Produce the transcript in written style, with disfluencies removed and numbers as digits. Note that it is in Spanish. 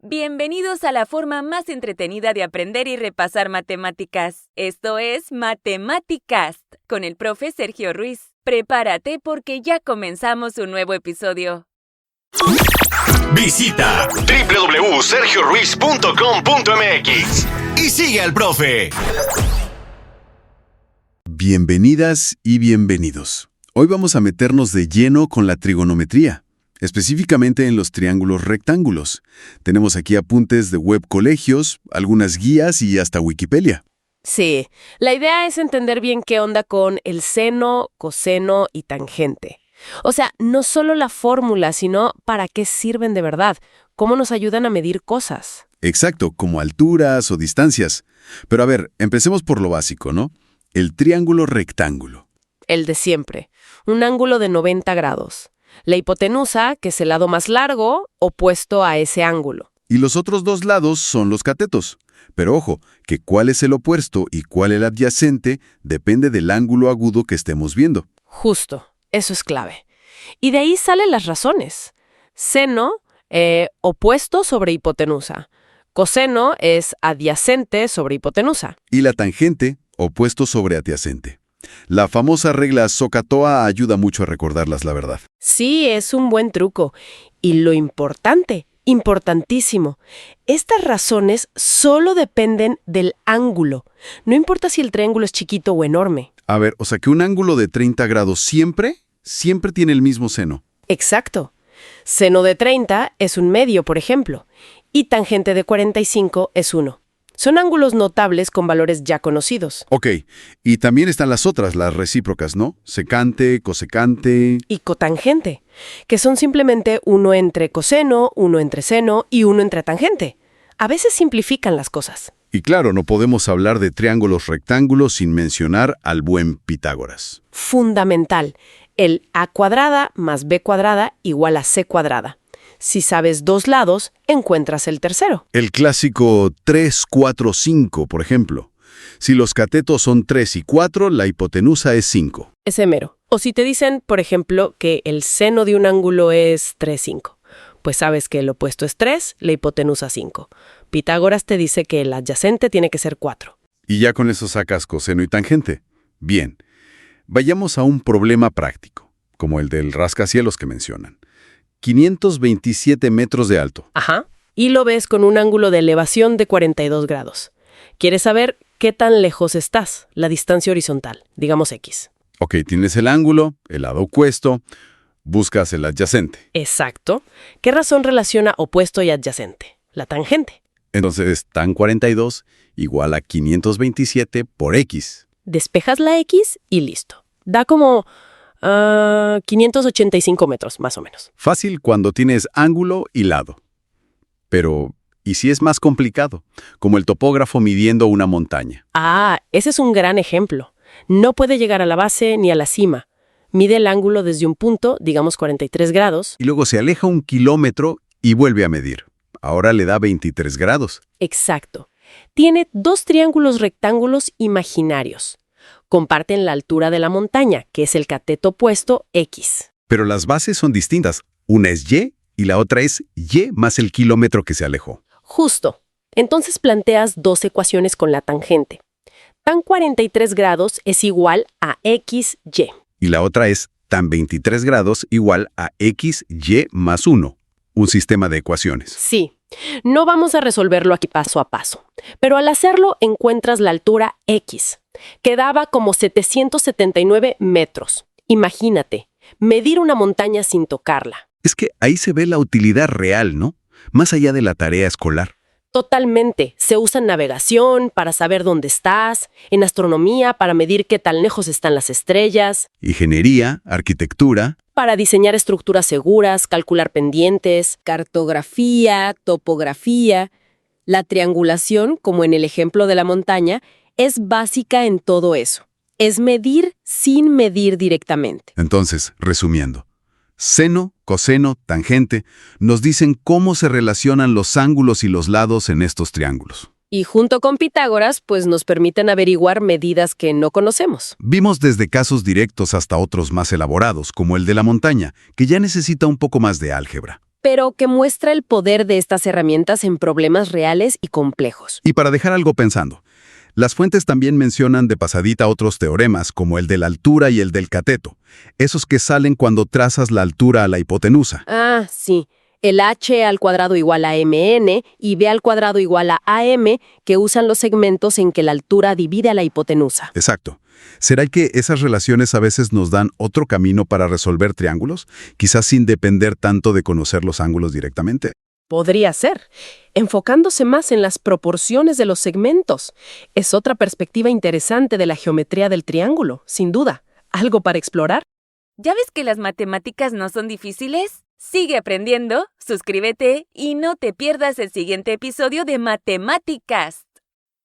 Bienvenidos a la forma más entretenida de aprender y repasar matemáticas. Esto es Matematicast, con el profe Sergio Ruiz. Prepárate porque ya comenzamos un nuevo episodio. Visita www.sergioruiz.com.mx y sigue al profe. Bienvenidas y bienvenidos. Hoy vamos a meternos de lleno con la trigonometría, específicamente en los triángulos rectángulos. Tenemos aquí apuntes de web colegios, algunas guías y hasta Wikipedia. Sí, la idea es entender bien qué onda con el seno, coseno y tangente. O sea, no solo la fórmula, sino para qué sirven de verdad, cómo nos ayudan a medir cosas. Exacto, como alturas o distancias. Pero a ver, empecemos por lo básico, ¿no? El triángulo rectángulo. El de siempre, un ángulo de 90 grados. La hipotenusa, que es el lado más largo, opuesto a ese ángulo. Y los otros dos lados son los catetos. Pero ojo, que cuál es el opuesto y cuál el adyacente depende del ángulo agudo que estemos viendo. Justo, eso es clave. Y de ahí salen las razones. Seno, opuesto sobre hipotenusa. Coseno es adyacente sobre hipotenusa. Y la tangente, opuesto sobre adyacente. La famosa regla SOHCAHTOA ayuda mucho a recordarlas, la verdad. Sí, es un buen truco. Y lo importante, importantísimo, estas razones solo dependen del ángulo. No importa si el triángulo es chiquito o enorme. A ver, o sea que un ángulo de 30 grados siempre tiene el mismo seno. Exacto. Seno de 30 es un medio, por ejemplo, y tangente de 45 es 1. Son ángulos notables con valores ya conocidos. Ok, y también están las otras, las recíprocas, ¿no? Secante, cosecante... Y cotangente, que son simplemente uno entre coseno, uno entre seno y uno entre tangente. A veces simplifican las cosas. Y claro, no podemos hablar de triángulos rectángulos sin mencionar al buen Pitágoras. Fundamental. El a cuadrada más b cuadrada igual a c cuadrada. Si sabes dos lados, encuentras el tercero. El clásico 3, 4, 5, por ejemplo. Si los catetos son 3 y 4, la hipotenusa es 5. Ese mero. O si te dicen, por ejemplo, que el seno de un ángulo es 3, 5. Pues sabes que el opuesto es 3, la hipotenusa 5. Pitágoras te dice que el adyacente tiene que ser 4. Y ya con eso sacas coseno y tangente. Bien. Vayamos a un problema práctico, como el del rascacielos que mencionan. 527 metros de alto. Ajá. Y lo ves con un ángulo de elevación de 42 grados. ¿Quieres saber qué tan lejos estás? La distancia horizontal, digamos X. Ok, tienes el ángulo, el lado opuesto, buscas el adyacente. Exacto. ¿Qué razón relaciona opuesto y adyacente? La tangente. Entonces, tan 42 igual a 527 por X. Despejas la X y listo. Da como 585 metros, más o menos. Fácil cuando tienes ángulo y lado. Pero, ¿y si es más complicado? Como el topógrafo midiendo una montaña. Ah, ese es un gran ejemplo. No puede llegar a la base ni a la cima. Mide el ángulo desde un punto, digamos 43 grados. Y luego se aleja 1 kilómetro y vuelve a medir. Ahora le da 23 grados. Exacto. Tiene dos triángulos rectángulos imaginarios. Comparten la altura de la montaña, que es el cateto opuesto X. Pero las bases son distintas. Una es Y y la otra es Y más el kilómetro que se alejó. Justo. Entonces planteas dos ecuaciones con la tangente. Tan 43 grados es igual a XY. Y la otra es tan 23 grados igual a XY más 1. Un sistema de ecuaciones. Sí. No vamos a resolverlo aquí paso a paso. Pero al hacerlo encuentras la altura X, que daba como 779 metros. Imagínate, medir una montaña sin tocarla. Es que ahí se ve la utilidad real, ¿no? Más allá de la tarea escolar. Totalmente. Se usa en navegación para saber dónde estás, en astronomía para medir qué tan lejos están las estrellas, Ingeniería, arquitectura. para diseñar estructuras seguras, calcular pendientes, cartografía, topografía. La triangulación, como en el ejemplo de la montaña, es básica en todo eso. Es medir sin medir directamente. Entonces, resumiendo, seno, coseno, tangente nos dicen cómo se relacionan los ángulos y los lados en estos triángulos. Y junto con Pitágoras, pues nos permiten averiguar medidas que no conocemos. Vimos desde casos directos hasta otros más elaborados, como el de la montaña, que ya necesita un poco más de álgebra. pero que muestra el poder de estas herramientas en problemas reales y complejos. Y para dejar algo pensando, las fuentes también mencionan de pasadita otros teoremas, como el de la altura y el del cateto, esos que salen cuando trazas la altura a la hipotenusa. Ah, sí. El h al cuadrado igual a mn y b al cuadrado igual a am, que usan los segmentos en que la altura divide a la hipotenusa. Exacto. ¿Será que esas relaciones a veces nos dan otro camino para resolver triángulos? Quizás sin depender tanto de conocer los ángulos directamente. Podría ser, enfocándose más en las proporciones de los segmentos. Es otra perspectiva interesante de la geometría del triángulo, sin duda. ¿Algo para explorar? ¿Ya ves que las matemáticas no son difíciles? Sigue aprendiendo, suscríbete y no te pierdas el siguiente episodio de Matemáticas.